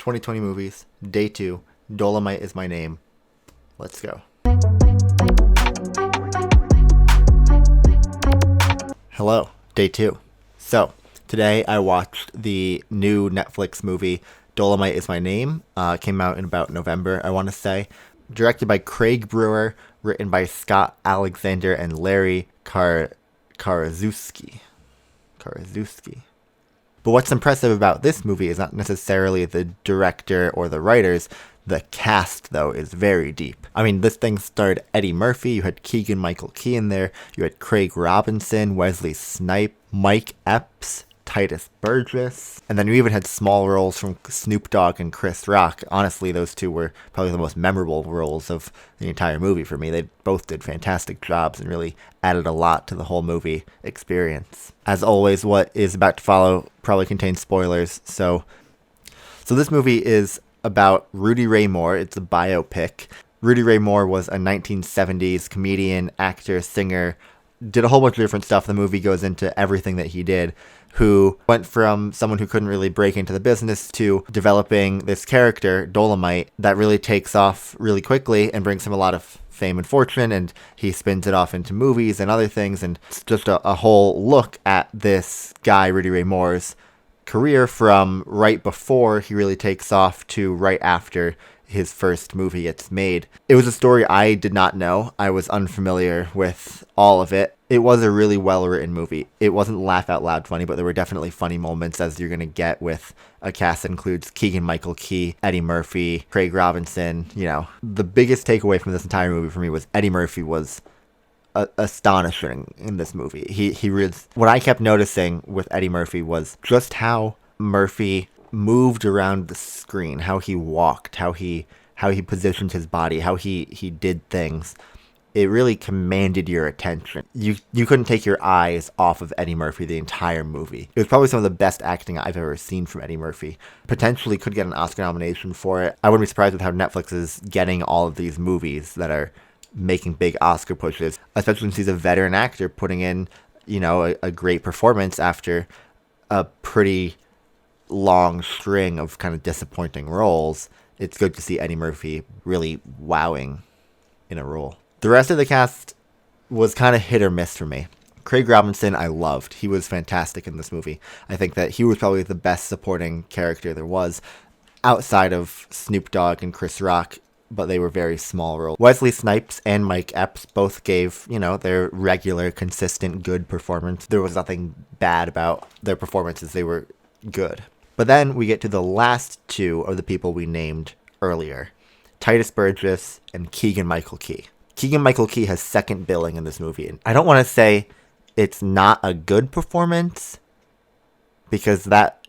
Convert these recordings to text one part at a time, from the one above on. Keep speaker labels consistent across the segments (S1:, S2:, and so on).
S1: 2020 movies, day 2, Dolemite Is My Name. Let's go. Hello, day 2. So, today I watched the new Netflix movie, Dolemite Is My Name. Came out in about November, I want to say. Directed by Craig Brewer, written by Scott Alexander and Larry Karaszewski. But what's impressive about this movie is not necessarily the director or the writers. The cast, though, is very deep. I mean, this thing starred Eddie Murphy, you had Keegan-Michael Key in there, you had Craig Robinson, Wesley Snipes, Mike Epps, Titus Burgess, and then you even had small roles from Snoop Dogg and Chris Rock. Honestly, those two were probably the most memorable roles of the entire movie for me. They both did fantastic jobs and really added a lot to the whole movie experience. As always, what is about to follow probably contains spoilers, so this movie is about Rudy Ray Moore. It's a biopic. Rudy Ray Moore was a 1970s comedian, actor, singer, did a whole bunch of different stuff. The movie goes into everything that he did, who went from someone who couldn't really break into the business to developing this character, Dolemite, that really takes off really quickly and brings him a lot of fame and fortune, and he spins it off into movies and other things, and it's just a whole look at this guy, Rudy Ray Moore's career from right before he really takes off to right after his first movie gets made. It was a story I did not know. I was unfamiliar with all of it. It was a really well-written movie. It wasn't laugh-out-loud funny, but there were definitely funny moments, as you're going to get with a cast that includes Keegan-Michael Key, Eddie Murphy, Craig Robinson. You know, the biggest takeaway from this entire movie for me was Eddie Murphy was astonishing in this movie. He really, what I kept noticing with Eddie Murphy was just how Murphy moved around the screen, how he walked, how he positioned his body, how he did things. It really commanded your attention. You couldn't take your eyes off of Eddie Murphy the entire movie. It was probably some of the best acting I've ever seen from Eddie Murphy. Potentially could get an Oscar nomination for it. I wouldn't be surprised with how Netflix is getting all of these movies that are making big Oscar pushes, especially since he's a veteran actor putting in, a great performance after a pretty long string of kind of disappointing roles. It's good to see Eddie Murphy really wowing in a role. The rest of the cast was kind of hit or miss for me. Craig Robinson, I loved. He was fantastic in this movie. I think that he was probably the best supporting character there was, outside of Snoop Dogg and Chris Rock, but they were very small roles. Wesley Snipes and Mike Epps both gave, their regular, consistent, good performance. There was nothing bad about their performances. They were good. But then we get to the last two of the people we named earlier, Titus Burgess and Keegan-Michael Key. Keegan-Michael Key has second billing in this movie. And I don't want to say it's not a good performance, because that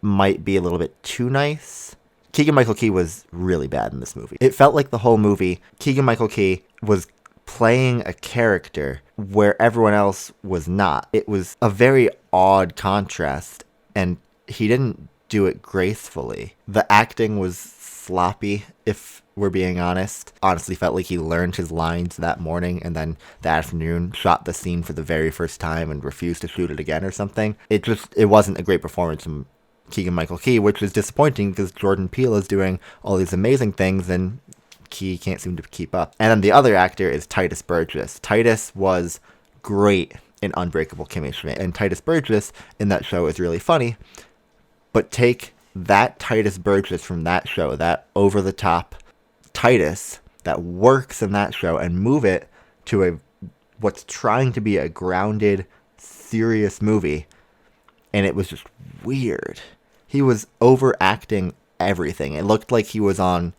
S1: might be a little bit too nice. Keegan-Michael Key was really bad in this movie. It felt like the whole movie, Keegan-Michael Key was playing a character where everyone else was not. It was a very odd contrast, and he didn't do it gracefully. The acting was sloppy, if we're being honest. Honestly felt like he learned his lines that morning and then that afternoon shot the scene for the very first time and refused to shoot it again or something. It wasn't a great performance from Keegan-Michael Key, which is disappointing because Jordan Peele is doing all these amazing things and Key can't seem to keep up. And then the other actor is Titus Burgess. Titus was great in Unbreakable Kimmy Schmidt, and Titus Burgess in that show is really funny. But take that Titus Burgess from that show, that over-the-top Titus that works in that show, and move it to what's trying to be a grounded, serious movie, and it was just weird. He was overacting everything. It looked like he was on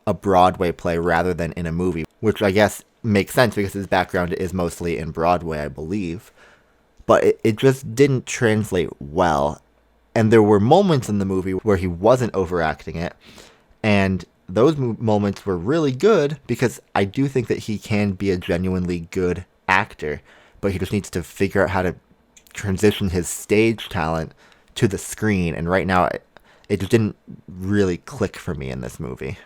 S1: a Broadway play rather than in a movie, which I guess makes sense because his background is mostly in Broadway, I believe. But it just didn't translate well. And there were moments in the movie where he wasn't overacting it, and those moments were really good because I do think that he can be a genuinely good actor, but he just needs to figure out how to transition his stage talent to the screen, and right now it just didn't really click for me in this movie.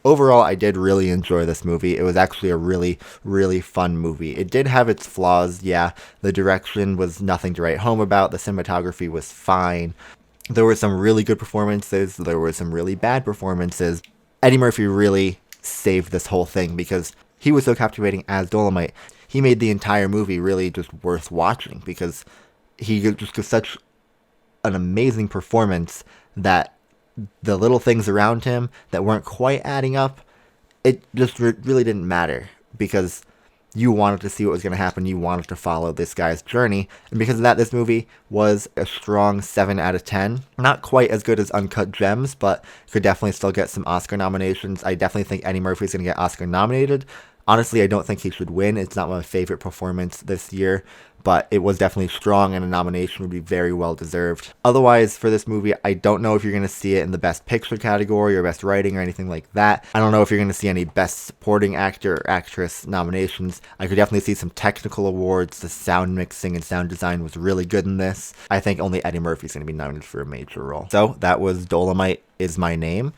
S1: Overall, I did really enjoy this movie. It was actually a really, really fun movie. It did have its flaws, yeah. The direction was nothing to write home about. The cinematography was fine. There were some really good performances, there were some really bad performances. Eddie Murphy really saved this whole thing because he was so captivating as Dolemite. He made the entire movie really just worth watching because he just gives such an amazing performance that the little things around him that weren't quite adding up, it just really didn't matter because you wanted to see what was going to happen. You wanted to follow this guy's journey. And because of that, this movie was a strong 7 out of 10. Not quite as good as Uncut Gems, but could definitely still get some Oscar nominations. I definitely think Eddie Murphy's going to get Oscar nominated. Honestly, I don't think he should win. It's not my favorite performance this year, but it was definitely strong and a nomination would be very well deserved. Otherwise, for this movie, I don't know if you're going to see it in the Best Picture category or Best Writing or anything like that. I don't know if you're going to see any Best Supporting Actor or Actress nominations. I could definitely see some technical awards. The sound mixing and sound design was really good in this. I think only Eddie Murphy's going to be nominated for a major role. So that was Dolemite Is My Name.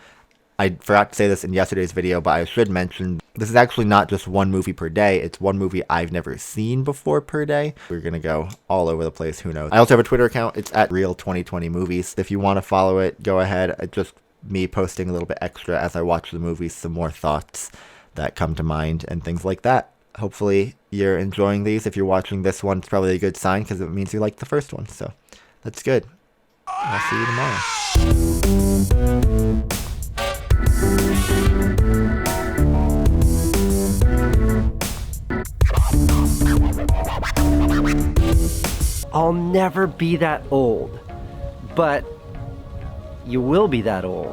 S1: I forgot to say this in yesterday's video, but I should mention this is actually not just one movie per day. It's one movie I've never seen before per day. We're going to go all over the place. Who knows? I also have a Twitter account. It's at Real2020Movies. If you want to follow it, go ahead. It's just me posting a little bit extra as I watch the movies, some more thoughts that come to mind and things like that. Hopefully you're enjoying these. If you're watching this one, it's probably a good sign because it means you liked the first one. So that's good. I'll see you tomorrow.
S2: I'll never be that old, but you will be that old.